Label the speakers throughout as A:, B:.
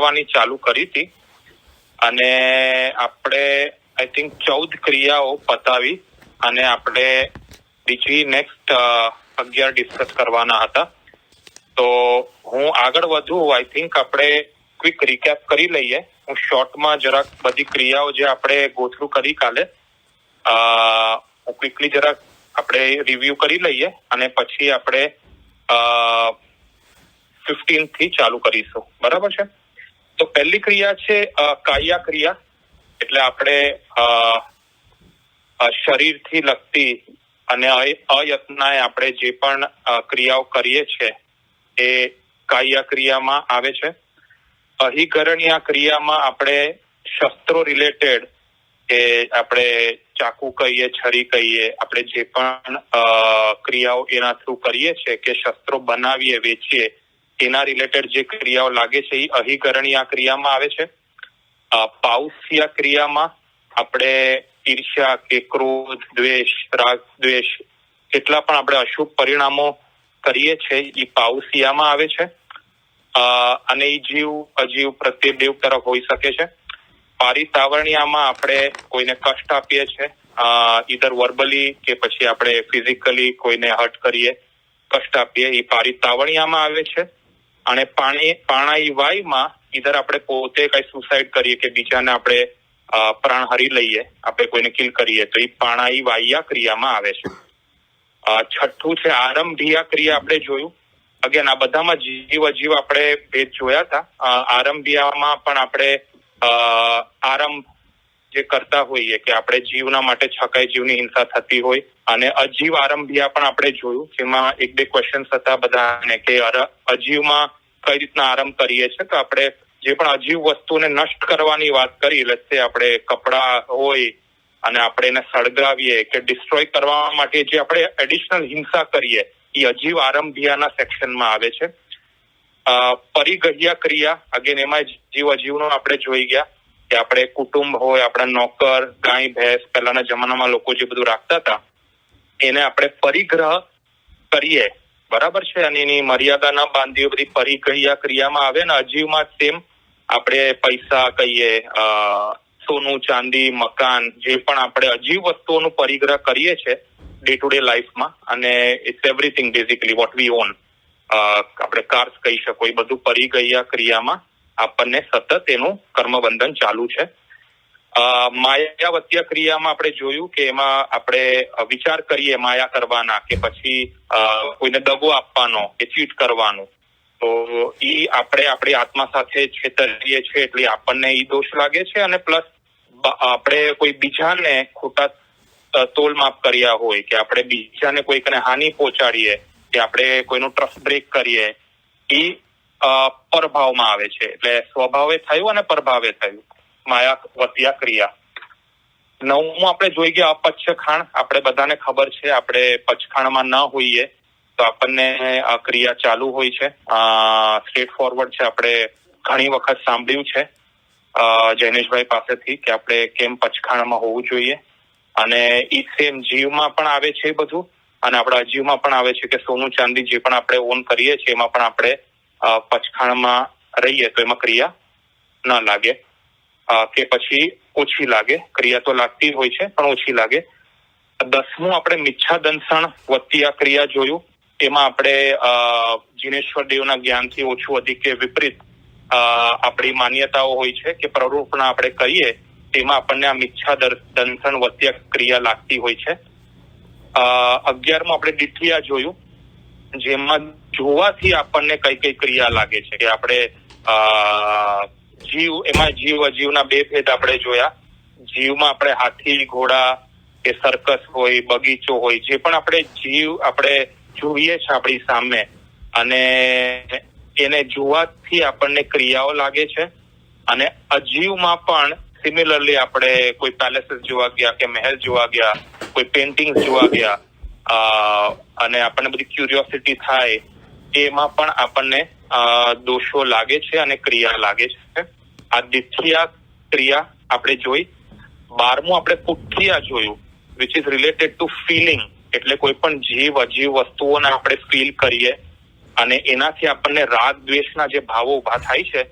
A: કરવાની ચાલુ કરી હતી અને આપણે આઈ થિંક 14 ક્રિયાઓ પતાવી અને આપણે બીજી નેક્સ્ટ 11 ડિસ્કસ કરવાના હતા. તો હું આગળ વધું, આઈ થિંક આપણે ક્વિક રિકેપ કરી લઈએ. હું શોર્ટમાં જરાક બધી ક્રિયાઓ જે આપણે ગો થ્રુ કરી કાલે હું ક્વિકલી જરાક આપણે રિવ્યુ કરી લઈએ અને પછી આપણે 15 થી ચાલુ કરીશું. બરાબર છે? તો પહેલી ક્રિયા છે કાયા ક્રિયા, એટલે આપણે શરીરથી લગતી અને અયત્નાએ આપણે જે પણ ક્રિયાઓ કરીએ છીએ એ કાયા ક્રિયામાં આવે છે. અહિકરણીય ક્રિયામાં આપણે શસ્ત્રો રિલેટેડ, કે આપણે ચાકુ કહીએ, છરી કહીએ, આપણે જે પણ ક્રિયાઓ એના થ્રુ કરીએ છીએ, કે શસ્ત્રો બનાવીએ, વેચીએ, એના રિલેટેડ જે ક્રિયાઓ લાગે છે એ અહિકરણીય ક્રિયામાં આવે છે. પાઉસ્ય ક્રિયામાં આપણે ઈર્ષ્યા કે ક્રોધ, દ્વેષ, રાગ, દ્વેષ, કેટલા પણ આપણે અશુભ પરિણામો કરીએ છીએ એ પાઉસ્યામાં આવે છે. અને એ જીવ અજીવ પ્રત્યે બેવ તરફ હોઈ શકે છે. પારિતાવરણીયામાં આપણે કોઈને કષ્ટ આપીએ છીએ, ઈધર વર્બલી કે પછી આપણે ફિઝિકલી કોઈને હર્ટ કરીએ, કષ્ટ આપીએ, એ પારિતાવણીયામાં આવે છે. અને પ્રાણાયામમાં ઈધર આપણે પોતે કઈ સુસાઇડ કરીએ કે બીજાને આપણે પ્રાણ હરી લઈએ, આપણે કોઈને કિલ કરીએ, તો એ પ્રાણાયામ ક્રિયામાં આવે છે. છઠ્ઠું છે આરંભીય ક્રિયા. આપણે જોયું અગેન આ બધામાં જીવ અજીવ આપણે ભેદ જોયા હતા. આરંભીયામાં પણ આપણે આરંભ જે કરતા હોઈએ, કે આપણે જીવના માટે છકાઈ જીવની હિંસા થતી હોય, અને અજીવ આરંભીયા પણ આપણે જોયું, જેમાં 1-2 ક્વેશ્ચન્સ હતા બધાને કે અજીવમાં કઈ રીતના આરંભ કરીએ છીએ. તો આપણે જે પણ અજીવ વસ્તુને નષ્ટ કરવાની વાત કરી, એટલે આપણે કપડા હોય અને આપણે એને સળગાવીએ કે ડિસ્ટ્રોય કરવા માટે જે આપણે એડિશનલ હિંસા કરીએ, એ અજીવ આરંભીયાના સેક્શનમાં આવે છે. પરિગહ્ય ક્રિયા, અગેન એમાં જીવ અજીવનો આપણે જોઈ ગયા કે આપણે કુટુંબ હોય, આપણા નોકર, ગાય, ભેંસ, પહેલાના જમાનામાં લોકો જે બધું રાખતા હતા એને આપણે પરિગ્રહ કરીએ. બરાબર છે? અને એની મર્યાદા ન બાંધીએ, બધી પરિગહ્ય ક્રિયામાં આવે. ને અજીવમાં સેમ આપણે પૈસા કહીએ, સોનું, ચાંદી, મકાન, જે પણ આપણે અજીવ વસ્તુઓનું પરિગ્રહ કરીએ છીએ ડે ટુ ડે લાઈફમાં, અને it's everything basically what we own, આપણે કાર્સ કહી શકો, એ બધું પરિગહ્ય ક્રિયામાં આપણને સતત એનું કર્મબંધન ચાલુ છે. માયાવત્ય ક્રિયામાં આપણે જોયું કે એમાં આપણે વિચાર કરીએ માયા કરવાના, કે પછી કોઈને દગો આપવાનો કે ચીટ કરવાનું, તો એ આપણે આપણી આત્મા સાથે છેતરીએ છીએ, એટલે આપણને એ દોષ લાગે છે. અને પ્લસ આપણે કોઈ બીજાને ખોટા તોલમાપ કર્યા હોય, કે આપણે બીજાને કોઈકને હાનિ પહોંચાડીએ, કે આપણે કોઈનું ટ્રસ્ટ બ્રેક કરીએ, એ પરભાવમાં આવે છે. એટલે સ્વભાવે થયું અને પરભાવે થયું, માયાવત્ય ક્રિયા. 9મું આપણે જોઈ ગયા અપચ્છખાણ. આપણે બધાને ખબર છે, આપણે પચખાણમાં ન હોઈએ તો આપણને આ ક્રિયા ચાલુ હોય છે. સ્ટ્રેટ ફોરવર્ડ છે, આપણે ઘણી વખત સાંભળ્યું છે જૈનેશભાઈ પાસેથી કે આપણે કેમ પચખાણમાં હોવું જોઈએ. અને એ સેમ જીવમાં પણ આવે છે એ બધું, અને આપણા અજીવમાં પણ આવે છે કે સોનું ચાંદી જે પણ આપણે ઓન કરીએ છીએ એમાં પણ આપણે પચખાણમાં રહીએ તો એમાં ક્રિયા ન લાગે, કે પછી ઓછી લાગે. ક્રિયા તો લાગતી હોય છે પણ ઓછી લાગે. 10મું આપણે મિચ્છાદંસણ વત્તીય ક્રિયા જોયું. એમાં આપણે જીનેશ્વર દેવના જ્ઞાનથી ઓછું અધિક કે વિપરીત આપણી માન્યતાઓ હોય છે કે પ્રરૂપણા આપણે કરીએ તેમાં આપણને આ મિચ્છાદંસણ વત્તીય ક્રિયા લાગતી હોય છે. 11મું આપણે દિઠિયા જોયું, જેમાં જોવાથી આપણને કઈ કઈ ક્રિયા લાગે છે, કે આપણે જીવ અજીવના 2 ભેદ આપણે જોયા. જીવમાં આપણે હાથી, ઘોડા કે સર્કસ હોય, બગીચો હોય, જે પણ આપણે જીવ આપણે જોઈએ છે આપણી સામે, અને એને જોવાથી આપણને ક્રિયાઓ લાગે છે. અને અજીવમાં પણ સિમિલરલી આપણે કોઈ પેલેસીસ જોવા ગયા, કે મહેલ જોવા ગયા, કોઈ પેઇન્ટિંગ જોવા ગયા, અને આપણને બધી ક્યુરિયોસિટી થાય, એમાં પણ આપણને દોષો લાગે છે અને ક્રિયા લાગે છે. આ દિઠિયા ક્રિયા આપણે જોઈ. 12મું આપણે પુઠ્ઠિયા જોયું, which is related to feeling, એટલે કોઈ પણ જીવ અજીવ વસ્તુઓને આપણે ફીલ કરીએ અને એનાથી આપણને રાગ દ્વેષના જે ભાવો ઉભા થાય છે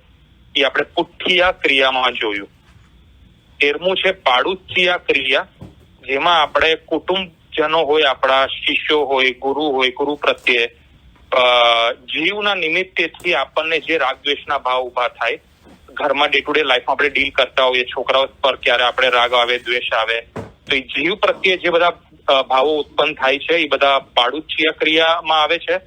A: એ આપણે પુઠ્ઠિયા ક્રિયામાં જોયું. 13મું છે પાડુચ્ચિયા ક્રિયા, જેમાં આપણે કુટુંબજનો હોય, આપણા શિષ્યો હોય, ગુરુ પ્રત્યે જીવના નિમિત્તેથી આપણને જે રાગદ્વેષના ભાવ ઉભા થાય, ઘરમાં ડે ટુ ડે લાઈફમાં આપણે ડીલ કરતા હોઈએ, છોકરાઓ પર ક્યારે આપણે રાગ આવે, દ્વેષ આવે, તો એ જીવ પ્રત્યે જે બધા ભાવો ઉત્પન્ન થાય છે એ બધા પાડુચ્ચિયા ક્રિયામાં આવે છે.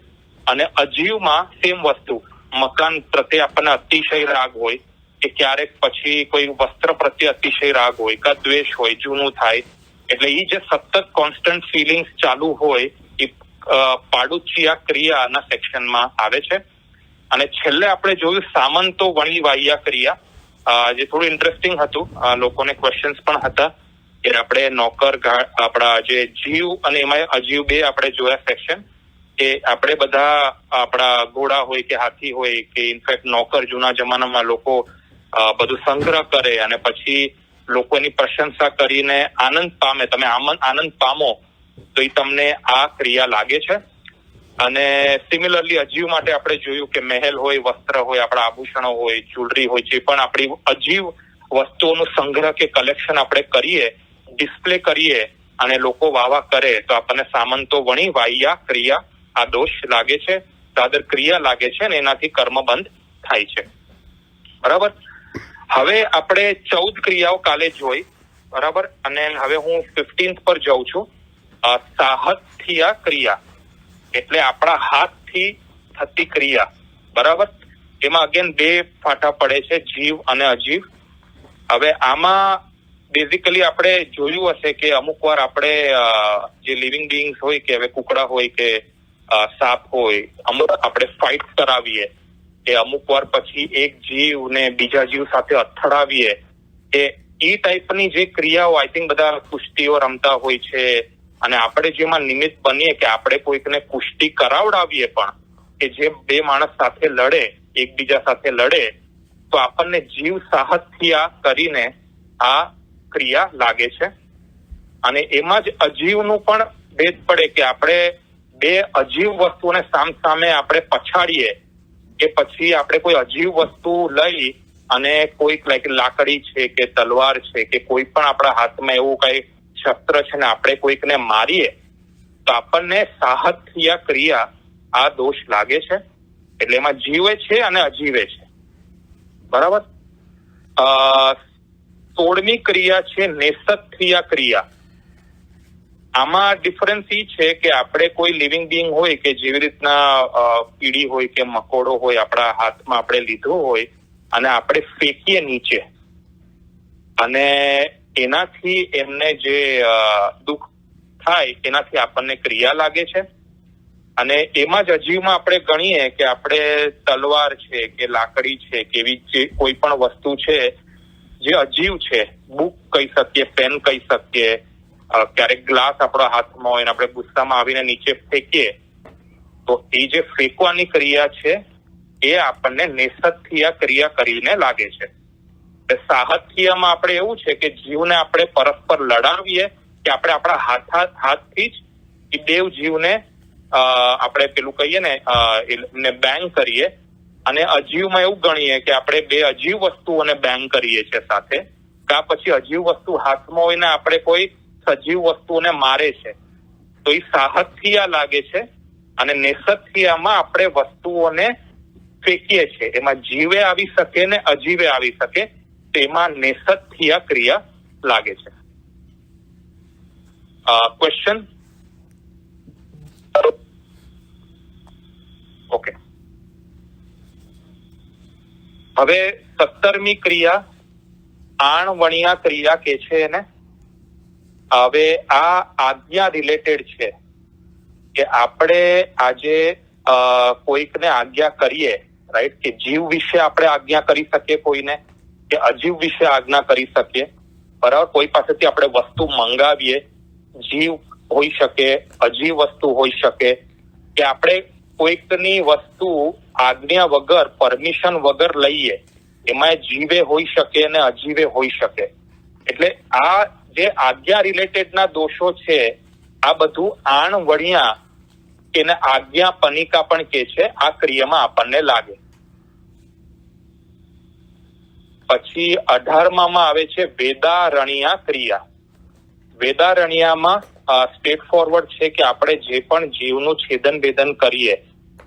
A: અને અજીવમાં સેમ વસ્તુ, મકાન પ્રત્યે આપણને અતિશય રાગ હોય, કે ક્યારેક પછી કોઈ વસ્ત્ર પ્રત્યે અતિશય રાગ હોય, કે દ્વેષ હોય, જૂનું થાય, એટલે એ જે સતત કોન્સ્ટન્ટ ફિલિંગ્સ ચાલુ હોય એ પાડુચ્ચિયા ક્રિયાના સેક્શનમાં આવે છે. અને છેલ્લે આપણે જોયું સામંતો વણી વાહ્યા ક્રિયા, જે થોડું ઇન્ટરેસ્ટિંગ હતું, લોકોને ક્વેશ્ચન્સ પણ હતા કે આપણે નોકર, આપણા જે જીવ અને એમાં અજીવ બે આપણે જોયા સેક્શન, કે આપણે બધા આપણા ઘોડા હોય કે હાથી હોય કે ઇનફેક્ટ નોકર, જૂના જમાનામાં લોકો બધું સંગ્રહ કરે અને પછી લોકોની પ્રશંસા કરીને આનંદ પામે. તમે આનંદ પામો તો એ તમને આ ક્રિયા લાગે છે. અને સિમિલરલી અજીવ માટે આપણે જોયું કે મહેલ હોય, વસ્ત્ર હોય, આપણા આભૂષણો હોય, જ્વેલરી હોય, જે પણ આપણી અજીવ વસ્તુઓનું સંગ્રહ કે કલેક્શન આપણે કરીએ, ડિસ્પ્લે કરીએ અને લોકો વાવા કરે, તો આપણને સામંતો વણી વાહ્યા ક્રિયા આ દોષ લાગે છે, દાદર ક્રિયા લાગે છે, અને એનાથી કર્મ બંધ થાય છે. બરાબર. હવે આપણે 14 ક્રિયાઓ કાલે જોઈ, બરાબર. અને હવે હું 15th પર જાઉં છું. સાહથિયા ક્રિયા એટલે આપણા હાથથી થતી ક્રિયા, બરાબર. એમાં અગેન બે ફાંટા પડે છે, જીવ અને અજીવ. હવે આમાં બેઝિકલી આપણે જોયું હશે કે અમુક વાર આપણે જે લિવિંગ બીઈંગ્સ હોય, કે હવે કુકડા હોય કે સાપ હોય, અમુક આપણે ફાઇટ કરાવીએ, કે અમુક વાર પછી એક જીવ ને બીજા જીવ સાથે અથડાવીએ, કે એ ટાઈપની જે ક્રિયાઓ આઈ થિંક બધા કુસ્તીઓ રમતા હોય છે. અને આપણે જેમાં નિમિત્ત બનીએ કે આપણે કોઈકને કુસ્તી કરાવડાવીએ પણ, કે જે બે માણસ સાથે લડે, એકબીજા સાથે લડે, તો આપણને જીવ સાહથિયા કરીને આ ક્રિયા લાગે છે. અને એમાં જ અજીવનું પણ ભેદ પડે, કે આપણે બે અજીવ વસ્તુઓને સામે આપણે પછાડીએ, કે પછી આપણે કોઈ અજીવ વસ્તુ લઈ અને કોઈક લાકડી છે કે તલવાર છે કે કોઈ પણ આપણા હાથમાં એવું કઈ શસ્ત્ર છે ને આપણે કોઈકને મારીએ, તો આપણને સાહથિયા ક્રિયા આ દોષ લાગે છે. એટલે એમાં જીવે છે અને અજીવે છે, બરાબર. 16મી ક્રિયા છે નેસથિયા ક્રિયા. આમાં ડિફરન્સ એ છે કે આપણે કોઈ લિવિંગ બીઈંગ હોય, કે જેવી રીતના કીડી હોય કે મકોડો હોય, આપણા હાથમાં આપણે લીધો હોય અને આપણે ફેંકીએ નીચે, અને એનાથી એમને જે દુઃખ થાય એનાથી આપણને ક્રિયા લાગે છે. અને એમાં જ અજીવમાં આપણે ગણીએ કે આપણે તલવાર છે કે લાકડી છે કે એવી જે કોઈ પણ વસ્તુ છે જે અજીવ છે, બુક કહી શકીએ, પેન કહી શકીએ, ક્યારેક ગ્લાસ આપણા હાથમાં હોય ને આપણે ગુસ્સામાં આવીને નીચે ફેંકીએ, તો એ જે ફેંકવાની ક્રિયા છે એ આપણને નેસથિયા ક્રિયા કરીને લાગે છે. સાહથિયામાં આપણે એવું છે કે જીવને આપણે પરસ્પર લડાવીએ, કે આપણે આપણા હાથથી જ એ દેવ જીવને આપણે પેલું કહીએ ને એમને બેંગ કરીએ. અને અજીવમાં એવું ગણીએ કે આપણે બે અજીવ વસ્તુઓને બેંગ કરીએ છીએ સાથે, કા પછી અજીવ વસ્તુ હાથમાં હોય ને આપણે કોઈ સજીવ વસ્તુઓને મારે છે, તો એ સાહથિયા લાગે છે. અને નેસથિયામાં આપણે વસ્તુઓને ફેંકીએ છીએ, એમાં જીવે આવી શકે ને અજીવે આવી શકે, તેમાં નેસથિયા ક્રિયા લાગે છે. ક્વેશ્ચન? ઓકે. હવે 17મી ક્રિયા આણવણિયા ક્રિયા કે છે એને. હવે આ આજ્ઞા રિલેટેડ છે, કે આપણે આજે કોઈકને આજ્ઞા કરીએ, રાઈટ, કે જીવ વિશે આપણે આજ્ઞા કરી શકીએ કોઈને, કે અજીવ વિશે આજ્ઞા કરી શકીએ, બરાબર. કોઈ પાસેથી આપણે વસ્તુ મંગાવીએ, જીવ હોઈ શકે, અજીવ વસ્તુ હોઈ શકે, કે આપણે કોઈકની વસ્તુ આજ્ઞા વગર, પરમિશન વગર લઈએ, એમાં જીવે હોઈ શકે અને અજીવે હોઈ શકે. એટલે આ જે આજ્ઞા રિલેટેડના દોષો છે, આ બધું આણવણિયા એને આજ્ઞા પનિકા પણ કે છે, આ ક્રિયામાં આપણને લાગે. પછી 18માં આવે છે વેદારણ્યા ક્રિયા. વેદારણ્યામાં સ્ટ્રેટ ફોરવર્ડ છે કે આપણે જે પણ જીવનું છેદન ભેદન કરીએ,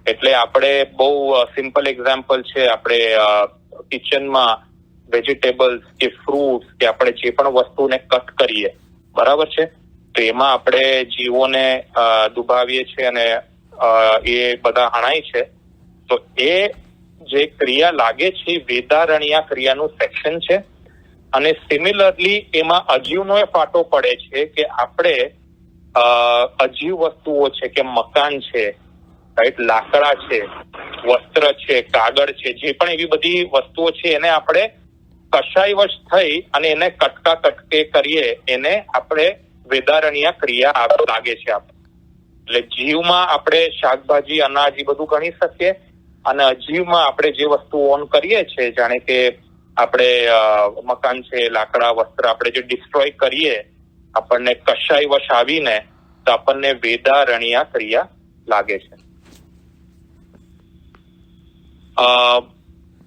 A: એટલે આપણે બહુ સિમ્પલ એક્ઝામ્પલ છે, આપણે કિચનમાં વેજીટેબલ્સ કે ફ્રૂટ્સ કે આપણે જે પણ વસ્તુને કટ કરીએ, બરાબર છે, તો એમાં આપણે જીવોને દુભાવીએ છીએ અને એ બધા હણાય છે. તો એ જે ક્રિયા લાગે છે વેદારણ્યા ક્રિયાનું સેક્શન છે. અને સિમિલરલી એમાં અજીવનો એ ફાટો પડે છે કે આપણે અજીવ વસ્તુઓ છે કે મકાન છે, રાઈટ, લાકડા છે, વસ્ત્ર છે, કાગળ છે, જે પણ એવી બધી વસ્તુઓ છે એને આપણે કશાયવશ થઈ અને એને કટકા કટકે કરીએ, એને આપણે વેદારણ્યા ક્રિયા લાગે છે. એટલે જીવમાં આપણે શાકભાજી, અનાજ એ બધું ગણી શકીએ, અને અજીવમાં આપણે જે વસ્તુ ઓન કરીએ છીએ, જાણે કે આપણે મકાન છે, લાકડા, વસ્ત્ર, આપણે જે ડિસ્ટ્રોય કરીએ આપણને કશાયવશ આવીને, તો આપણને વેદારણ્યા ક્રિયા લાગે છે.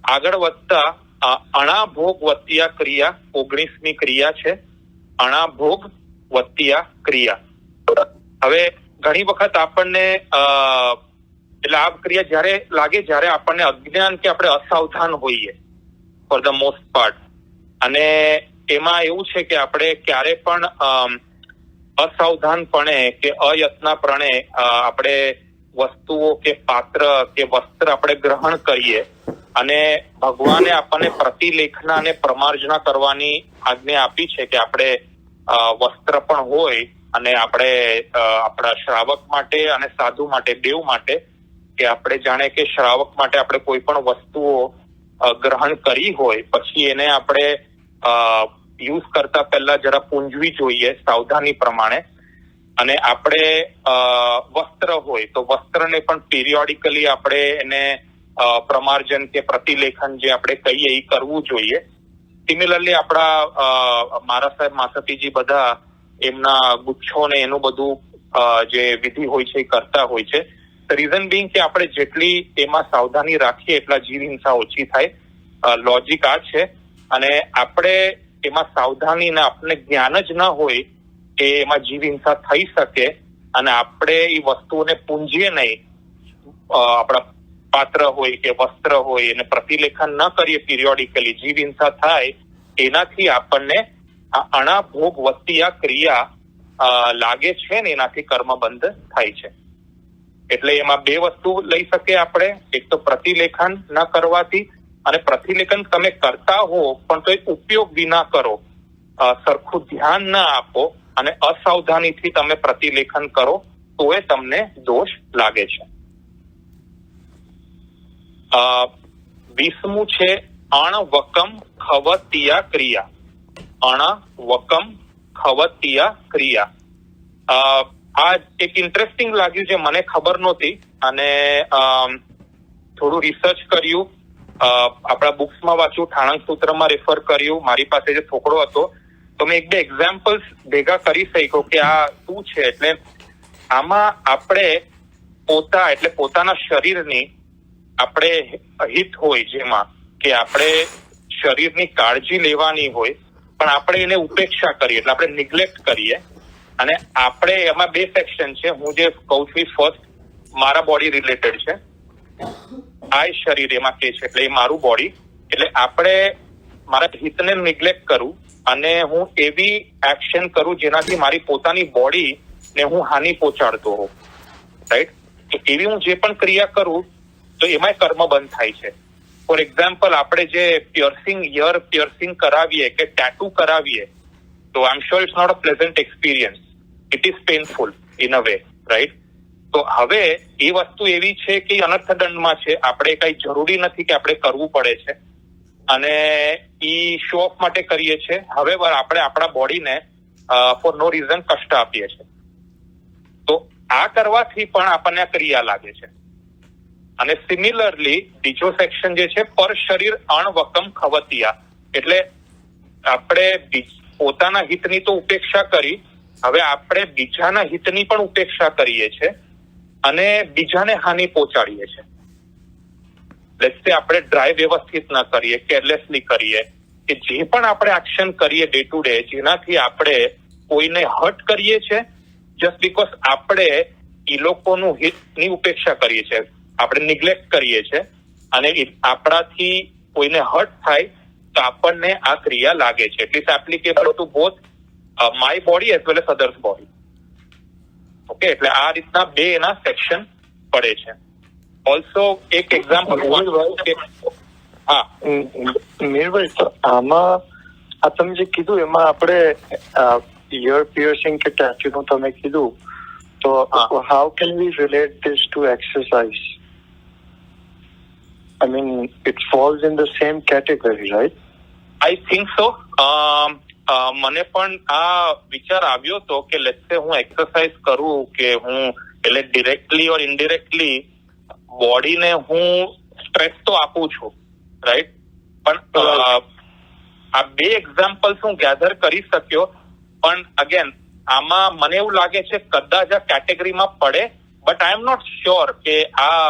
A: આગળ વધતા અણાભોગ વત્તિયા ક્રિયા 19મી ક્રિયા છે. અણાભોગ વત્તિયા ક્રિયા. હવે ઘણી વખત આપણને એટલે આ ક્રિયા જ્યારે લાગે જ્યારે આપણને અજ્ઞાન કે આપણે અસાવધાન હોઈએ ફોર ધ મોસ્ટ પાર્ટ. અને એમાં એવું છે કે આપણે ક્યારે પણ અસાવધાનપણે કે અયત્નપણે આપણે વસ્તુઓ કે પાત્ર કે વસ્ત્ર આપણે ગ્રહણ કરીએ, અને ભગવાને આપણને પ્રતિલેખના અને પ્રમાર્જના કરવાની આજ્ઞા આપી છે કે આપણે વસ્ત્ર પણ હોય, અને આપણે આપણા શ્રાવક માટે અને સાધુ માટે, બેઉ માટે, કે આપણે જાણે કે શ્રાવક માટે આપણે કોઈ પણ વસ્તુઓ ગ્રહણ કરી હોય પછી એને આપણે યુઝ કરતા પહેલા જરા પૂંજવી જોઈએ સાવધાની પ્રમાણે. અને આપણે વસ્ત્ર હોય તો વસ્ત્રને પણ પીરિયોડિકલી આપણે એને પ્રમાર્જન કે પ્રતિલેખન જે આપણે કહીએ એ કરવું જોઈએ. સિમિલરલી આપણા મારા સાહેબ માસતીજી બધા એમના ગુચ્છો ને એનું બધું જે વિધિ હોય છે એ કરતા હોય છે. રીઝન બિંગ કે આપણે જેટલી એમાં સાવધાની રાખીએ એટલા જીવ હિંસા ઓછી થાય. લોજિક આ છે. અને આપણે એમાં સાવધાની ને આપણને જ્ઞાન જ ન હોય કે એમાં જીવ હિંસા થઈ શકે, અને આપણે એ વસ્તુઓને પૂંજીએ નહીં, આપણા પાત્ર હોય કે વસ્ત્ર હોય એને પ્રતિલેખન ન કરીએ પીરિયોડિકલી, જીવ હિંસા થાય, એનાથી આપણને આ અણાભોગ વત્તિયા ક્રિયા લાગે છે ને એનાથી કર્મ બંધ થાય છે. એટલે એમાં બે વસ્તુ લઈ શકીએ આપણે. એક તો પ્રતિલેખન ન કરવાથી, અને પ્રતિલેખન તમે કરતા હો પણ તો એક ઉપયોગ વિના કરો, સરખું ધ્યાન ના આપો અને અસાવધાનીથી તમે પ્રતિલેખન કરો તો એ તમને દોષ લાગે છે. 20મું છે અણવકમ ખવતિયા ક્રિયા. અણવકમ ખવતિયા ક્રિયા. આ એક ઇન્ટરેસ્ટિંગ લાગ્યું જે મને ખબર નહોતી, અને થોડું રિસર્ચ કર્યું, આપણા બુક્સમાં વાંચ્યું, ઠાણક સૂત્રમાં રેફર કર્યું, મારી પાસે જે થોકડો હતો તો મેં એક બે એક્ઝામ્પલ્સ ભેગા કરી શક્યો કે આ શું છે. એટલે આમાં આપણે એટલે પોતાના શરીરની આપણે હિત હોય, જેમાં કે આપણે શરીરની કાળજી લેવાની હોય પણ આપણે એને ઉપેક્ષા કરીએ, એટલે આપણે નિગ્લેક્ટ કરીએ. અને આપણે એમાં બે સેક્શન છે. હું જે કહું છું ફર્સ્ટ મારા બોડી રિલેટેડ છે, આ શરીર એમાં કે છે, એટલે એ મારું બોડી. એટલે આપણે મારા હિતને નિગ્લેક્ટ કરું અને હું એવી એક્શન કરું જેનાથી મારી પોતાની બોડી ને હું હાનિ પહોંચાડતો હોઉં, રાઈટ. એવી હું જે પણ ક્રિયા કરું તો એમાં કર્મ બંધ થાય છે. ફોર એક્ઝામ્પલ, આપણે જે યર પિયર્સિંગ કરાવીએ કે ટેટુ કરાવીએ, તો I am sure it's not a pleasant experience, it is painful in a way, right. તો હવે એ વસ્તુ એવી છે કે અનર્થદંડમાં છે, આપણે કઈ જરૂરી નથી કે આપણે કરવું પડે છે, અને ઈ શો ઓફ માટે કરીએ છીએ. હવે આપણે આપણા બોડીને ફોર નો રીઝન કષ્ટ આપીએ છીએ. તો આ કરવાથી પણ આપણને આ ક્રિયા લાગે છે. અને સિમિલરલી બીજો સેક્શન જે છે પર શરીર અણવકમ ખવતિયા, એટલે આપણે પોતાના હિતની તો ઉપેક્ષા કરી, હવે આપણે બીજાના હિતની પણ ઉપેક્ષા કરીએ છીએ અને બીજાને હાનિ પહોંચાડીએ છીએ. લેટ્સ સે આપણે ડ્રાઈવ વ્યવસ્થિત ના કરીએ, કેરલેસલી કરીએ, કે જે પણ આપણે એક્શન કરીએ ડે ટુ ડે, જેનાથી આપણે કોઈને હર્ટ કરીએ છીએ જસ્ટ બીકોઝ આપણે એ લોકોનું હિતની ઉપેક્ષા કરીએ છીએ, આપણે નિગ્લેક્ટ કરીએ છીએ અને આપણાથી કોઈને હર્ટ થાય તો આપણને આ ક્રિયા લાગે છે. It is applicable two both my body as well as others body. Okay, એટલે આ રીતના બે એના સેક્શન પડે છે. ઓલ્સો એક એક્ઝામ્પલ, હા
B: મીરભાઈ, આમાં આ તમે જે કીધું એમાં આપણે ઇયર પિયર્સિંગ કે ટેટૂનું તમે કીધું, તો how can we relate this to exercise? I mean, it falls in the same category, right?
A: I think so. મને પણ આ વિચાર આવ્યો હતો કે લેટ્સ સે હું એક્સરસાઇઝ કરું કે હું એટલે ડિરેક્ટલી ઓર ઇનડિરેક્ટલી બોડીને હું સ્ટ્રેસ તો આપું છું, રાઈટ? પણ આ બે એક્ઝામ્પલ્સ હું ગેધર કરી શક્યો, પણ અગેન આમાં મને એવું લાગે છે કદાચ આ કેટેગરીમાં પડે, but I am not sure કે આ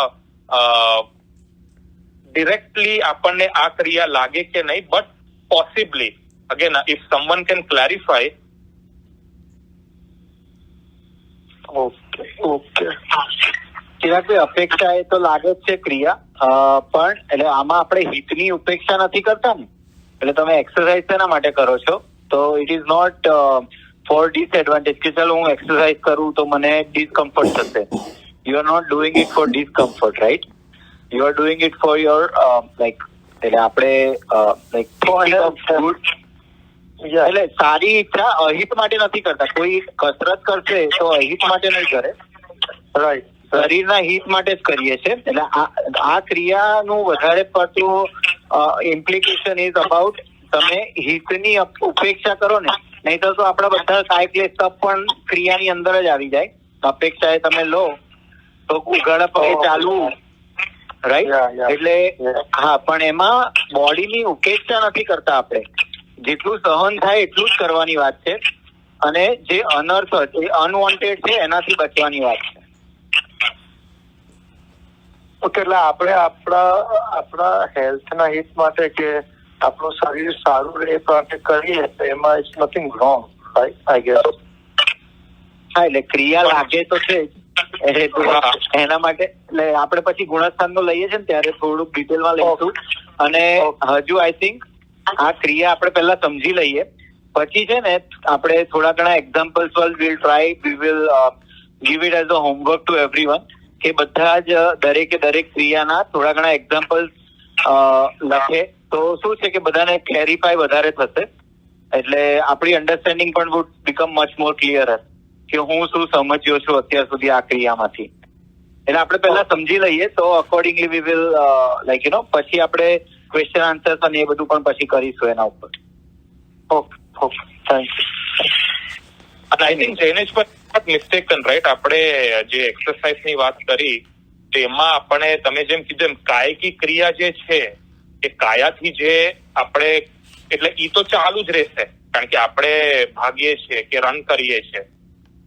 A: ડિરેક્ટલી આપણને આ ક્રિયા લાગે કે નહીં, but possibly. Again, if someone can clarify.
C: Okay. ચિરાગભાઈ, અપેક્ષા એ તો લાગે જ છે ક્રિયા, પણ એટલે આમાં આપણે હિતની ઉપેક્ષા નથી કરતા ને. એટલે તમે એક્સરસાઇઝ શેના માટે કરો છો? તો it is not for disadvantage કે ચાલો હું એક્સરસાઇઝ કરું તો મને ડિસ્કમ્ફર્ટ થશે. You are not doing it for discomfort, right? You are doing it for your like, એટલે આપણે લાઈક ગુડ, એટલે સારી ઈચ્છા, અહિત માટે નથી કરતા. કોઈ કસરત કરશે તો અહિત માટે નહીં કરે, રાઈટ? શરીરના હિત માટે જ કરીએ છીએ. એટલે આ ક્રિયાનું વધારે પડતું ઇમ્પ્લિકેશન ઇઝ અબાઉટ તમે હિતની ઉપેક્ષા કરો ને. નહીં તો આપણા બધા સાયકલિસ્ટ પણ ક્રિયાની અંદર જ આવી જાય. અપેક્ષા એ તમે લો તો ઉઘાડા પગે ચાલવું, રાઈટ? એટલે હા, પણ એમાં બોડીની ઉપેક્ષા નથી કરતા આપણે. જેટલું સહન થાય એટલું જ કરવાની વાત છે, અને જે અનર્થ છે, અનવોન્ટેડ છે, એનાથી બચવાની વાત છે.
B: ઓકે, એટલે આપણે આપણા હેલ્થના હિત માટે કે આપણું શરીર સારું રહે એ માટે કરીએ તો એમાં it's nothing wrong, I guess.
C: હા, એટલે ક્રિયા લાગે તો છે એના માટે. એટલે આપણે પછી ગુણસ્થાન નો લઈએ છીએ ને ત્યારે થોડુંક ડિટેલમાં લઈશું. અને હજુ આઈ થિંક આ ક્રિયા આપણે પહેલા સમજી લઈએ, પછી છે ને આપણે થોડા ઘણા examples will try, we will give it as a homework to everyone, કે બધા જ દરેકે દરેક ક્રિયાના થોડા ઘણા એક્ઝામ્પલ્સ લખે તો શું છે કે બધાને ક્લેરિફાય વધારે થશે. એટલે આપણી અન્ડરસ્ટેન્ડિંગ પણ would become much more clear કે હું શું સમજ્યો છું અત્યાર સુધી આ ક્રિયામાંથી. એટલે આપણે પહેલા સમજી લઈએ તો accordingly we will like you know, પછી આપણે ક્વેશ્ચન આન્સર્સ અને એ બધું પણ પછી કરીશું એના ઉપર.
B: Okay, thank you.
A: અને આઈ થિંક જૈનેશ પર મિસ્ટેકન, રાઈટ? આપણે જે એક્સરસાઇઝ ની વાત કરી તો એમાં આપણે તમે જેમ કીધું એમ કાયકી ક્રિયા જે છે એ કાયાથી જે આપણે, એટલે ઈ તો ચાલુ જ રહેશે, કારણ કે આપણે ભાગીએ છીએ કે રન કરીએ છીએ,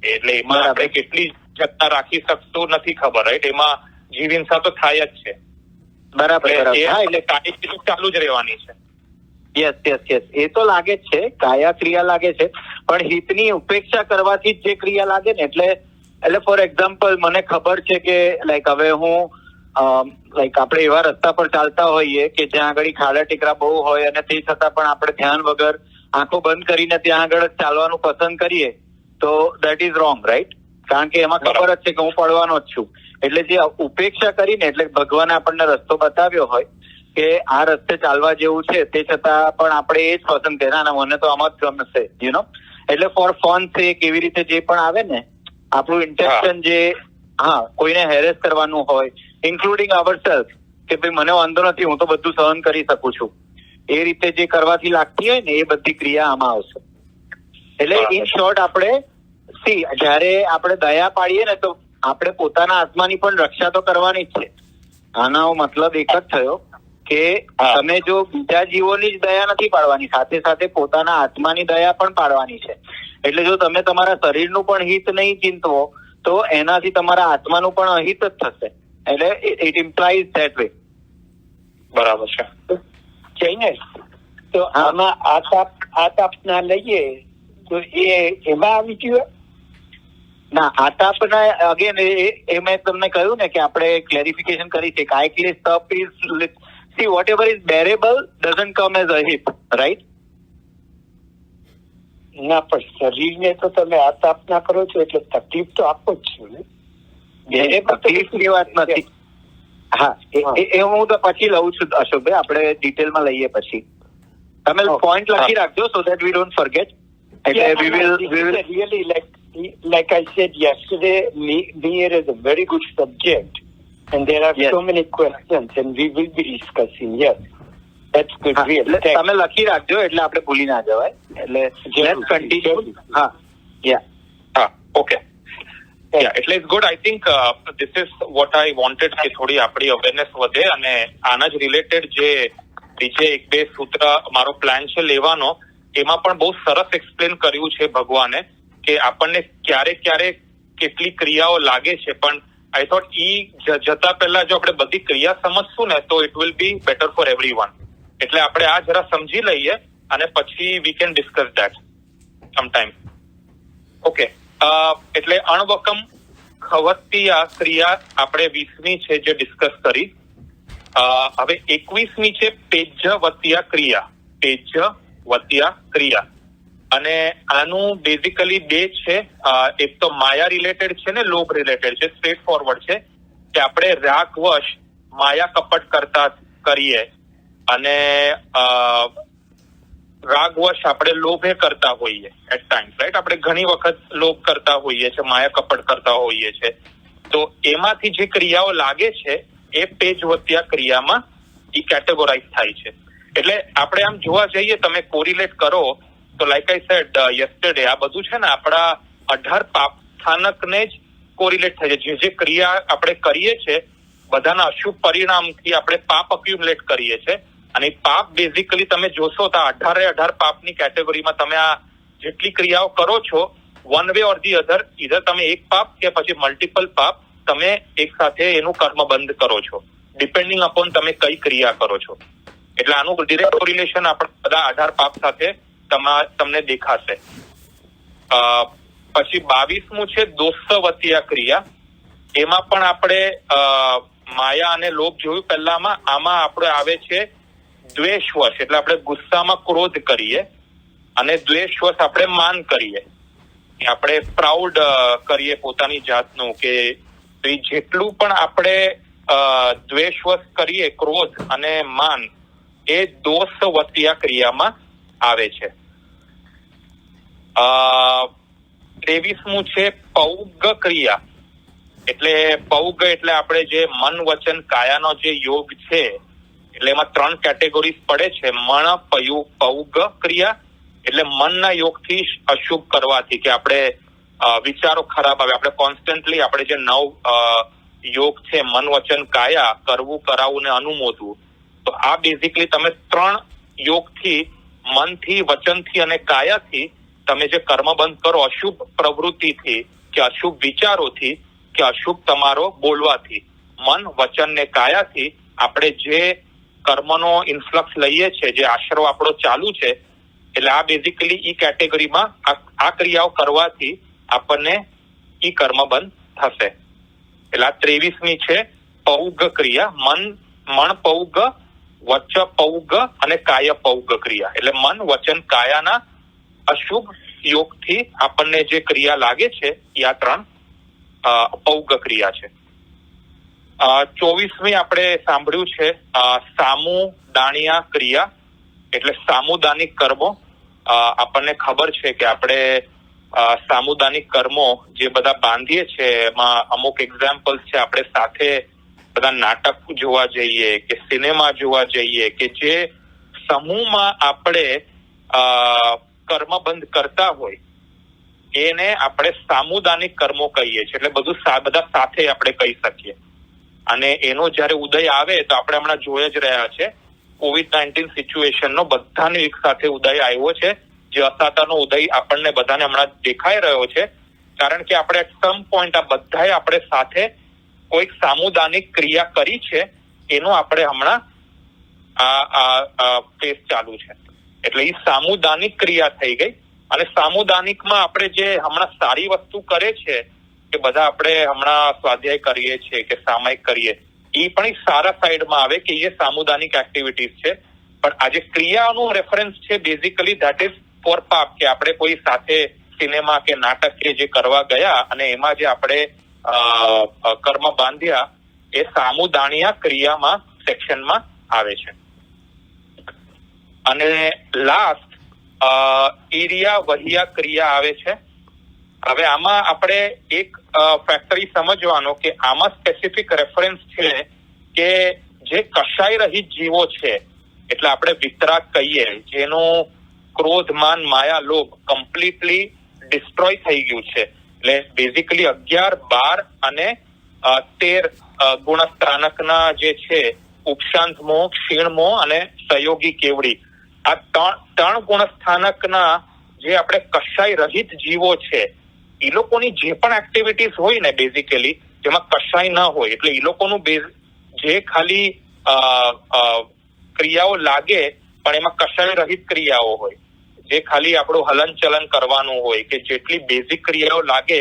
A: એટલે એમાં આપણે કેટલી જગ્યા રાખી શકતું નથી ખબર, રાઈટ? એમાં જીવ હિંસા તો થાય જ છે,
C: બરાબર?
A: એટલે કાયકી ચાલુ જ રહેવાની છે.
C: યસ યસ યસ, એ તો લાગે જ છે, કાયા ક્રિયા લાગે છે, પણ હિતની ઉપેક્ષા કરવાથી જ જે ક્રિયા લાગે ને. એટલે ફોર એક્ઝામ્પલ મને ખબર છે કે લાઈક હવે હું લાઈક આપણે એવા રસ્તા પર ચાલતા હોઈએ કે જ્યાં આગળ ખાડા ટેકરા બહુ હોય અને તે છતાં પણ આપણે ધ્યાન વગર આંખો બંધ કરીને ત્યાં આગળ ચાલવાનું પસંદ કરીએ તો દેટ ઇઝ રોંગ, રાઈટ? કારણ કે એમાં ખબર જ છે કે હું પડવાનો જ છું. એટલે જે ઉપેક્ષા કરીને, એટલે ભગવાને આપણને રસ્તો બતાવ્યો હોય કે આ રસ્તે ચાલવા જેવું છે, તે છતાં પણ આપણે એ જ પસંદ કરીએ, ના મને તો આમાં જ ગમશે, યુ નો. એટલે ફોર ફન છે, કેવી રીતે જે પણ આવે ને, આપણું ઇન્ટેન્શન જે, હા, કોઈને હેરેસ કરવાનું હોય, ઇન્ક્લુડિંગ અવરસેલ્ફ, કે ભાઈ મને વાંધો નથી, હું તો બધું સહન કરી શકું છું, એ રીતે જે કરવાથી લાગતી હોય ને એ બધી ક્રિયા આમાં આવશે. એટલે ઇન શોર્ટ આપણે જયારે આપણે દયા પાડીએ ને તો આપણે પોતાના આત્માની પણ રક્ષા તો કરવાની જ છે. આનો મતલબ એક જ થયો કે તમે જો બીજા જીવોની જ દયા નથી પાડવાની, સાથે સાથે પોતાના આત્માની દયા પણ પાડવાની છે. એટલે જો તમે તમારા શરીરનું પણ હિત નહીં ચિંતવો તો એનાથી તમારા આત્માનું પણ અહિત જ થશે. એટલે ઇટ ઇમ્પ્લાઇઝ ધેટ વે.
A: બરાબર છે.
C: જઈને
D: તો આમાં આ તાપના લઈએ તો એમાં આવી ગયું
C: ના. આતાપના અગેન એ મેં તમને કહ્યું ને કે આપણે ક્લેરિફિકેશન કરી છે કે આઈક્લેસ તપ is see whatever is bearable doesn't come as a hip, right?
D: ના, પણ શરીરને તો તમે આ તાપના કરો છો એટલે તકલીફ તો આપો જ છો ને.
C: એ તકલીફની વાત નથી. હા, એ હું તો પછી લઉં છું અશોકભાઈ, આપણે ડિટેલમાં લઈએ પછી. તમે પોઈન્ટ લખી રાખજો so that we don't forget. એટલે we will
D: really like I said yesterday, Mir is a very good subject and there are so many questions and we will be discussing. Yes, that's good.
C: તમે લખી રાખજો એટલે આપણે ભૂલી ના જવાય. એટલે let's continue. હા,
A: okay. એટલે it's good. I think this is what I wanted કે થોડી આપણી અવેરનેસ વધે અને આના જ રિલેટેડ જે બીજે એક બે સૂત્ર મારો પ્લાન છે લેવાનો, એમાં પણ બહુ સરસ એક્સપ્લેન કર્યું છે ભગવાને કે આપણને ક્યારે ક્યારે કેટલી ક્રિયાઓ લાગે છે. પણ આઈ થોટ જતા પહેલા જો આપણે બધી ક્રિયા સમજશું ને તો it will be better for everyone. એટલે આપણે આ જરા સમજી લઈએ અને પછી we can discuss that sometime. Okay, એટલે અણવકમ ખવત્તી આ ક્રિયા આપણે 20મી છે જે ડિસ્કસ કરી. હવે 21મી છે પેજ્યવત્યા ક્રિયા. પેજ્યવત્યા ક્રિયા અને આનું બેઝિકલી બે છે. એક તો માયા રિલેટેડ છે ને લોભ રિલેટેડ છે. સ્ટ્રેટ ફોરવર્ડ છે કે આપણે રાગવશ માયા કપટ કરતા કરીએ અને રાગવશ આપણે લોભે કરતા હોઈએ એટ ટાઈમ્સ, રાઈટ? આપણે ઘણી વખત લોભ કરતા હોઈએ છીએ, માયા કપટ કરતા હોઈએ છીએ. તો એમાંથી જે ક્રિયાઓ લાગે છે એ પેજવત્યા ક્રિયામાં કેટેગોરાઇઝ થાય છે. એટલે આપણે આમ જોવા જઈએ, તમે કોરિલેટ કરો તો લાઈક આઈ સેડ યસ્ટરડે, આ બધું છે ને આપણા 18 પાપ સ્થાનકને જ કોરિલેટ થાય છે. જે ક્રિયા આપણે કરીએ છીએ બધાના અશુભ પરિણામથી આપણે પાપ અક્યુમ્યુલેટ કરીએ છીએ અને પાપ બેઝિકલી તમે જોશો તો 18 પાપની કેટેગરીમાં તમે આ જેટલી ક્રિયાઓ કરો છો one way or the other, either તમે એક પાપ કે પછી મલ્ટિપલ પાપ તમે એક સાથે એનું કર્મ બંધ કરો છો, ડિપેન્ડિંગ અપોન તમે કઈ ક્રિયા કરો છો. એટલે આનું ડિરેક્ટ કોરિલેશન આપણે બધા 18 પાપ સાથે તમને દેખાશે. પછી 22મું છે દોષવત્યા ક્રિયા. એમાં પણ આપણે માયા અને લોભ જોયું પહેલામાં. આમાં આપણે આવે છે દ્વેષવશ, એટલે આપણે ગુસ્સામાં ક્રોધ કરીએ અને દ્વેષવશ આપણે માન કરીએ, આપણે પ્રાઉડ કરીએ પોતાની જાતનું કે જેટલું પણ આપણે દ્વેષવશ કરીએ ક્રોધ અને માન એ દોષવત્યા ક્રિયામાં આવે છે. 23મું છે પૌગ ક્રિયા. એટલે પૌગ એટલે આપણે જે મન વચન કાયાનો જે યોગ છે એટલે એમાં 3 કેટેગરીઝ પડે છે. મન પૌગ ક્રિયા એટલે મનના યોગથી અશુભ કરવાથી કે આપણે વિચારો ખરાબ આવે, આપણે કોન્સ્ટન્ટલી આપણે જે 9 યોગ છે મન વચન કાયા, કરવું કરાવવું ને અનુમોદવું, તો આ બેઝિકલી તમે 3 યોગથી મનથી વચનથી અને કાયાથી તમે જે કર્મબંધ કરો અશુભ પ્રવૃત્તિથી કે અશુભ વિચારોથી કે અશુભ તમારો બોલવાથી, મન વચન ને કાયાથી આપણે જે કર્મનો ઇન્ફ્લક્સ લઈએ છીએ, જે આશરો આપણો ચાલુ છે, એટલે આ બેઝિકલી ઈ કેટેગરીમાં આ ક્રિયાઓ કરવાથી આપણને ઈ કર્મ બંધ થશે. એટલે આ 23મી છે પૌગ ક્રિયા. મન પૌગ, વચ પૌગ અને કાય પૌગ ક્રિયા. એટલે મન વચન કાયાના અશુભ યોગથી આપણને જે ક્રિયા લાગે છે એ આ 3 પૌગ ક્રિયા છે. 24મી આપણે સાંભળ્યું છે સામુદાણિયા ક્રિયા. એટલે સામુદાનિક કર્મો. આપણને ખબર છે કે આપણે સામુદાનિક કર્મો જે બધા બાંધીએ છીએ એમાં અમુક એક્ઝામ્પલ્સ છે. આપણે સાથે બધા નાટક જોવા જઈએ કે સિનેમા જોવા જઈએ કે જે સમૂહમાં આપણે કર્મબંધ કરતા હોય એને આપણે સામુદાનિક કર્મો કહીએ છીએ. એટલે બધા સાથે આપણે કહી શકીએ. અને એનો જયારે ઉદય આવે તો આપણે હમણાં જોઈ જ રહ્યા છે કોવિડ-19 સિચ્યુએશનનો બધાને એક સાથે ઉદય આવ્યો છે. જે અસાતાનો ઉદય આપણને બધાને હમણાં દેખાઈ રહ્યો છે, કારણ કે આપણે એટ સમ પોઈન્ટ આ બધાએ આપણે સાથે કોઈક સામુદાનિક ક્રિયા કરી છે. એનો આપણે હમણાં આ ફેઝ ચાલુ છે. એટલે એ સામુદાનિક ક્રિયા થઈ ગઈ. અને સામુદાનિકમાં આપણે જે હમણાં સારી વસ્તુ કરે છે કે બધા આપણે હમણાં સ્વાધ્યાય કરીએ છીએ કે સામાયિક કરીએ, એ પણ એક સારા સાઈડમાં આવે કે એ સામુદાનિક એક્ટિવિટીઝ છે. પણ આજે ક્રિયાનું રેફરન્સ છે બેઝિકલી ધેટ ઇઝ ફોર પાપ, કે આપણે કોઈ સાથે સિનેમા કે નાટક કે જે કરવા ગયા અને એમાં જે આપણે કર્મ બાંધ્યા એ સામુદાણિયા ક્રિયામાં સેક્શનમાં આવે છે. અને લાસ્ટ ઈરિયા વહિયા ક્રિયા આવે છે. હવે આમાં આપણે એક ફેક્ટરી સમજવાનો કે આમાં સ્પેસિફિક રેફરન્સ છે કે જે કશાય રહિત જીવો છે, એટલે આપણે વિતરાગ કહીએ, જેનું ક્રોધ માન માયા લોભ કમ્પ્લીટલી ડિસ્ટ્રોય થઈ ગયું છે. એટલે બેઝિકલી 11, 12 અને 13 ગુણસ્થાનકના જે છે ઉપશાંત મોહ, ક્ષીણ મોહ અને સહયોગી કેવડી, આ ત્રણ ગુણસ્થાનકના જે આપણે કશાય રહિત જીવો છે એ લોકોની જે પણ એક્ટિવિટીઝ હોય ને બેઝિકલી જેમાં કશાય ન હોય, એટલે એ લોકોનું જે ખાલી ક્રિયાઓ લાગે પણ એમાં કશાય રહિત ક્રિયાઓ હોય, જે ખાલી આપણું હલન ચલન કરવાનું હોય, કે જેટલી બેઝિક ક્રિયાઓ લાગે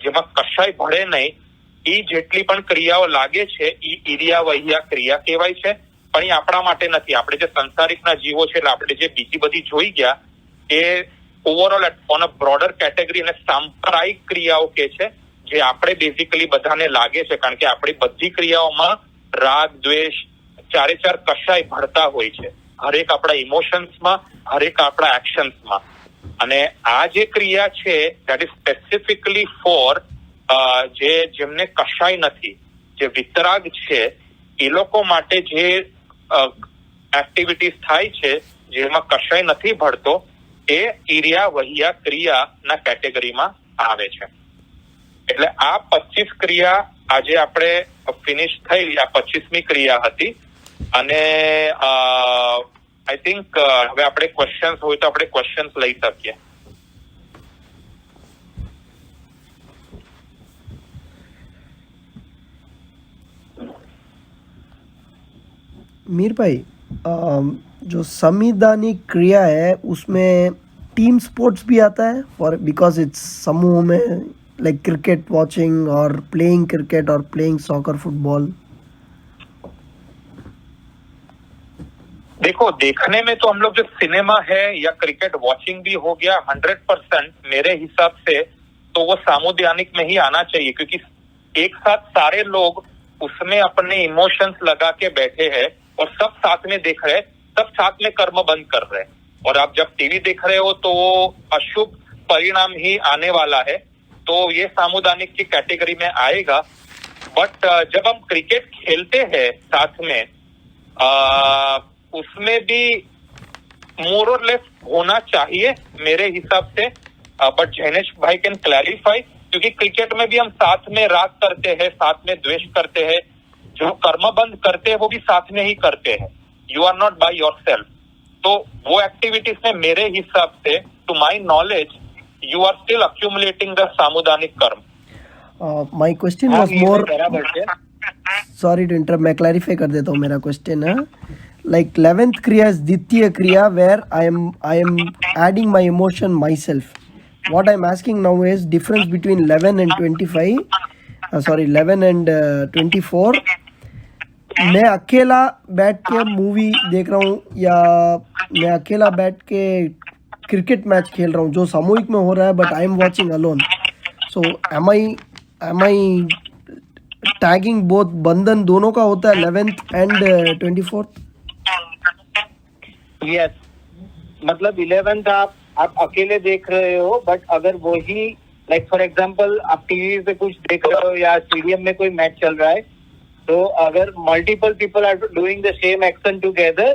A: જેમાં કશાય ભળે નહીં, એ જેટલી પણ ક્રિયાઓ લાગે છે એ ઈરિયા વહિયા ક્રિયા કહેવાય છે. પણ એ આપણા માટે નથી. આપણે જે સંસારિકના જીવો છે એટલે આપણે જે બીજી બધી જોઈ ગયા એ overall on a broader category અને સાંપ્રદાયિક ક્રિયાઓ કે છે જે આપણે બેઝિકલી બધાને લાગે છે, કારણ કે આપણી બધી ક્રિયાઓમાં રાગ દ્વેષ ચારે ચાર કશાય ભળતા હોય છે, હરેક આપણા ઇમોશન્સમાં, હરેક આપણા એક્શન્સમાં. અને આ જે ક્રિયા છે દેટ ઇઝ સ્પેસિફિકલી ફોર જેમને કશાય નથી, જે વિતરાગ છે એ લોકો માટે જે એક્ટિવિટીઝ થાય છે જેમાં કશાય નથી ભળતો એ ઈરિયા વહિયા ક્રિયાના કેટેગરીમાં આવે છે. એટલે આ 25 ક્રિયા આજે આપણે ફિનિશ થઈ, આ 25મી ક્રિયા હતી. અને આઈ થિંક હવે આપણે ક્વેશ્ચન્સ હોય તો આપણે ક્વેશ્ચન્સ લઈ શકીએ.
E: मीर भाई, जो संविधानिक क्रिया है उसमें टीम स्पोर्ट्स भी आता है फॉर बिकॉज इट्स समूह में लाइक क्रिकेट वॉचिंग और प्लेइंग क्रिकेट और प्लेइंग सॉकर फुटबॉल.
A: देखो, देखने में तो हम लोग जो सिनेमा है या क्रिकेट वॉचिंग भी हो गया 100% मेरे हिसाब से तो वो सामुदायिक में ही आना चाहिए, क्योंकि एक साथ सारे लोग उसमें अपने इमोशंस लगा के बैठे हैं और सब साथ में देख रहे हैं, सब साथ में कर्म बंद कर रहे हैं. और आप जब टीवी देख रहे हो तो वो अशुभ परिणाम ही आने वाला है, तो ये सामुदायिक की कैटेगरी में आएगा. बट जब हम क्रिकेट खेलते हैं साथ में उसमें भी मोर और लेस होना चाहिए मेरे हिसाब से. बट जैनेश भाई कैन क्लैरिफाई, क्योंकि क्रिकेट में भी हम साथ में राग करते हैं, साथ में द्वेष करते हैं, जो कर्म बंद करते हैं वो भी साथ में ही करते हैं. You are not by yourself. तो वो एक्टिविटीज में मेरे हिसाब से to my knowledge you are still accumulating the सामुदायिक कर्म.
E: My question was more, sorry to interrupt, मैं क्लैरिफाई कर देता हूँ मेरा क्वेश्चन है. लाइक 11th क्रिया इज द्वितीय क्रिया where I am adding my emotion myself. What I'm asking now is difference between 11 and 25, 11 and 24. मैं अकेला बैठ के मूवी देख रहा हूँ या मैं अकेला बैठ के क्रिकेट मैच खेल रहा हूँ जो सामूहिक में हो रहा है, but I am watching alone. So am I tagging both? बंधन दोनों का होता है 11th एंड 24th.
C: यस, मतलब 11th आप अकेले देख रहे हो, बट अगर वही लाइक फॉर एग्जांपल आप टीवी पे कुछ देख रहे हो या स्टेडियम में कोई मैच चल रहा है, तो अगर multiple people are doing the same action together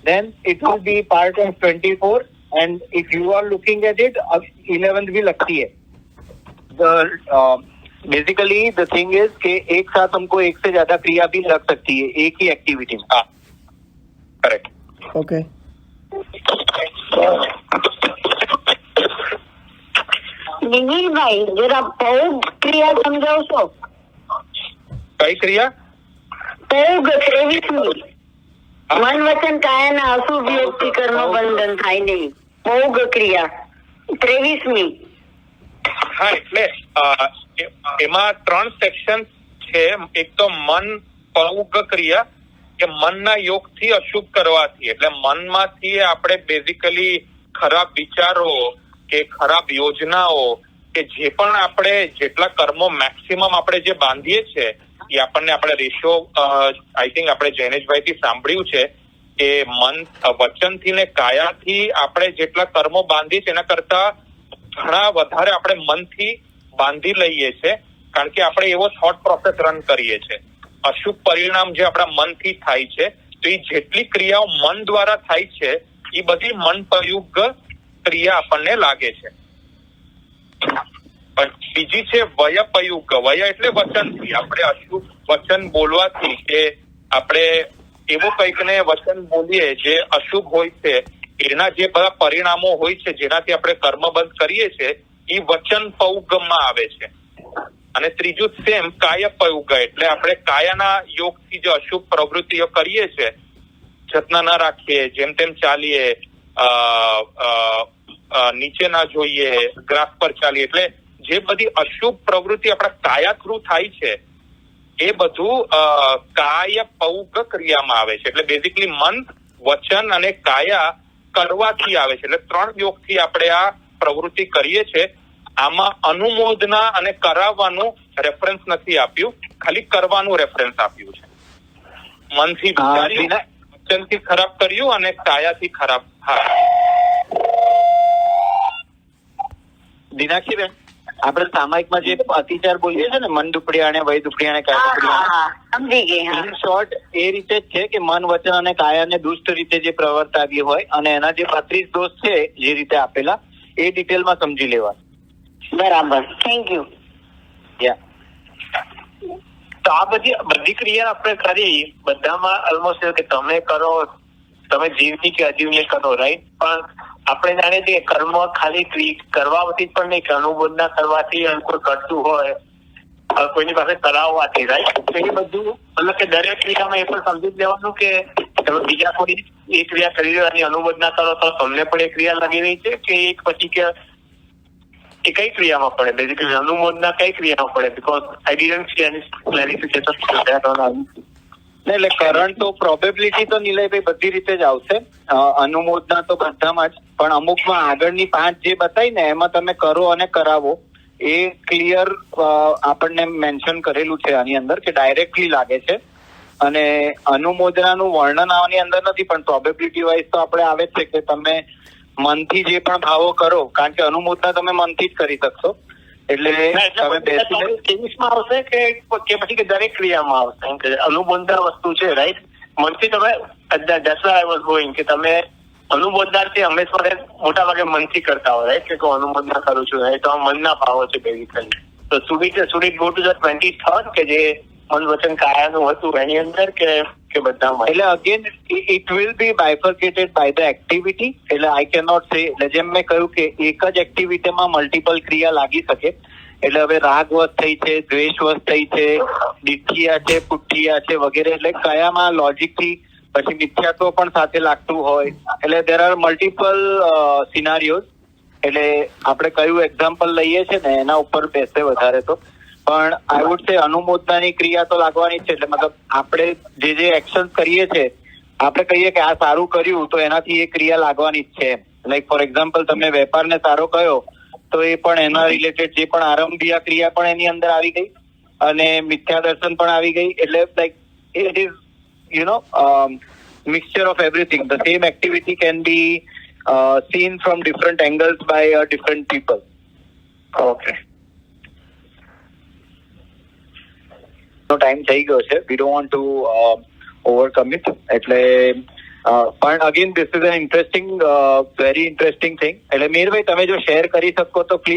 C: then it will be part of 24. And if you are looking at it 11th भी लगती है. बेसिकली द थिंग इज कि एक साथ हमको एक से ज्यादा क्रिया भी लग सकती है एक ही एक्टिविटी में.
A: करेक्ट.
E: ओके.
F: ભાઈ જરા પ્રયોગ ક્રિયા સમજાવશો?
A: કઈ ક્રિયા?
F: પ્રયોગ 23મી. મન વચન કાયાના અશુભ યોગથી કર્મ બંધન થાય નહીં. પૌગ ક્રિયા 23મી.
A: હા, એટલે એમાં 3 સેક્શન છે. એક તો મન પૌગ ક્રિયા, કે મનના યોગથી અશુભ કરવાથી, એટલે મનમાંથી આપણે બેઝિકલી ખરાબ વિચારો કે ખરાબ યોજનાઓ કે જે પણ આપણે જેટલા કર્મો મેક્સિમમ આપણે જે બાંધીએ છીએ એ આપણને આપણે રેશિયો આઈ થિંક આપણે જૈનેશભાઈ થી સાંભળ્યું છે કે મન વચનથી ને કાયાથી આપણે જેટલા કર્મો બાંધીએ છીએ એના કરતા ઘણા વધારે આપણે મનથી બાંધી લઈએ છીએ, કારણ કે આપણે એવો થોટ પ્રોસેસ રન કરીએ છીએ. અશુભ પરિણામ જે આપણા મનથી થાય છે, તો એ જેટલી ક્રિયાઓ મન દ્વારા થાય છે એ બધી મન પ્રયુક્ત ક્રિયા આપણને લાગે છે. પણ બીજી છે વય પ્રયુક્ત. વય એટલે વચનથી, આપણે અશુભ વચન બોલવાથી કે આપણે એવું કંઈક ને વચન બોલીએ જે અશુભ હોય છે, એના જે બધા પરિણામો હોય છે જેનાથી આપણે કર્મબંધ કરીએ છીએ એ વચન પૌગમાં આવે છે. અને ત્રીજું સેમ કાય પૌગ, એટલે આપણે કાયાના યોગથી જે અશુભ પ્રવૃત્તિઓ કરીએ છીએ, જતન ના રાખીએ, જેમ તેમ ચાલીએ, નીચે ના જોઈએ, ગ્રાસ પર ચાલીએ, એટલે જે બધી અશુભ પ્રવૃત્તિ આપણા કાયા થ્રુ થાય છે એ બધું કાય પૌગ ક્રિયામાં આવે છે. એટલે બેઝિકલી મન, વચન અને કાયા કરવાથી આવે છે. એટલે 3 યોગથી આપણે આ પ્રવૃત્તિ કરીએ છીએ. આમાં અનુમોદના અને કરાવવાનું રેફરન્સ નથી આપ્યું, ખાલી કરવાનું રેફરન્સ આપ્યું છે. મનથી વિચારી, વચનથી ખરાબ કર્યું અને કાયાથી ખરાબ. હા
C: દીનાક્ષીબેન, આપણે સામાયિકમાં જે અતિચાર બોલીએ છીએ ને, મન દુપડિયા અને વય દુપડિયા અને કાયા દુપડિયા,
F: સમજી ગઈ.
C: ઇન શોર્ટ એ રીતે જ છે કે મન, વચન અને કાયાને દુષ્ટ રીતે જે પ્રવર્તાવી હોય અને એના જે 32 દોષ છે જે રીતે આપેલા એ ડિટેલમાં સમજી લેવા.
F: બરાબર, થેન્ક યુ.
D: તો આ બધી ક્રિયા આપણે કરી, બધામાં ઓલમોસ્ટ કે તમે કરો, તમે જીવની કે અજીવની કરો, રાઈટ? પણ આપણે જાણીએ છીએ કે કર્મ ખાલી કરવાથી પણ નહીં, કે અનુબોધના કરવાથી કોઈ કરતું હોય, કોઈની પાસે કરાવવાથી, રાઈટ? તો એ બધું મતલબ કે દરેક ક્રિયામાં એ પણ સમજી લેવાનું કે તમે બીજા કોઈ એ ક્રિયા કરી રહ્યાની અનુબોધના કરો તો તમને પણ એ ક્રિયા લાગી રહી છે, કે એક પછી કે એ કઈ ક્રિયામાં પડે, બેઝિકલી અનુમોદના કઈ ક્રિયામાં પડે? Because I didn't C any clarification.
C: એટલે કરંટ તો પ્રોબેબિલિટી તો નિલયભાઈ બધી રીતે જ આવશે, અનુમોદના તો બધામાં જ, પણ અમુકમાં આગળની 5 જે બતાવી ને એમાં તમે કરો અને કરાવો એ ક્લિયર આપણને મેન્શન કરેલું છે આની અંદર કે ડાયરેક્ટલી લાગે છે. અને અનુમોદનાનું વર્ણન આની અંદર નથી, પણ પ્રોબેબિલિટી વાઇઝ તો આપણે આવે છે કે તમે મનથી જે પણ ભાવો કરો, કારણ કે અનુમોદના તમે મનથી જ કરી શકશો. એટલે તમે
D: બેસીમાં આવશે કે પછી કે દરેક ક્રિયામાં આવશે? કે અનુબોધના વસ્તુ છે, રાઈટ? મનથી તમે ગોઈંગ કે તમે અનુબોધનાથી હંમેશા મોટા ભાગે મનથી કરતા હોય, રાઈટ? કે અનુબોધના કરું છું, તો આ મનના ભાવો છે બેઝિકલી. તો સુડ it go to the 23rd કે જે મન વચન કાયાનું હતું એની અંદર કે બધામાં?
C: એટલે again it will be bifurcated by the activity. એટલે આઈ કેન નોટ સે, એટલે જેમ મેં કહ્યું કે એક જ એક્ટિવિટીમાં મલ્ટિપલ ક્રિયા લાગી શકે. એટલે હવે રાગવશ થઈ છે, દ્વેષવશ થઈ છે, દિઠિયા છે, પુઠ્ઠિયા છે વગેરે, એટલે કયામાં લોજિકથી પછી મિથ્યાત્વ પણ સાથે લાગતું હોય. એટલે દેર આર મલ્ટિપલ સિનારીઓઝ. એટલે આપણે કયું એક્ઝામ્પલ લઈએ છે ને એના ઉપર બેસે વધારે તો, પણ આઈ વુડ સે અનુમોદનાની ક્રિયા તો લાગવાની જ છે. એટલે મતલબ આપણે જે એક્શન કરીએ છીએ, આપણે કહીએ કે આ સારું કર્યું તો એનાથી એ ક્રિયા લાગવાની જ છે. લાઈક ફોર એક્ઝામ્પલ તમે વેપારને સારો કહ્યો તો એ પણ એના રિલેટેડ જે પણ આરંભીય ક્રિયા પણ એની અંદર આવી ગઈ અને મિથ્યા દર્શન પણ આવી ગઈ. એટલે like it is mixture of everything. The same activity can be seen from different angles by different people.
D: Okay.
C: નો ટાઈમ થઈ ગયો છે. We don't want to overcome it. એટલે પણ again this is an interesting, very interesting thing. એટલે મીરભાઈ તમે જો share કરી શકો તો પ્લીઝ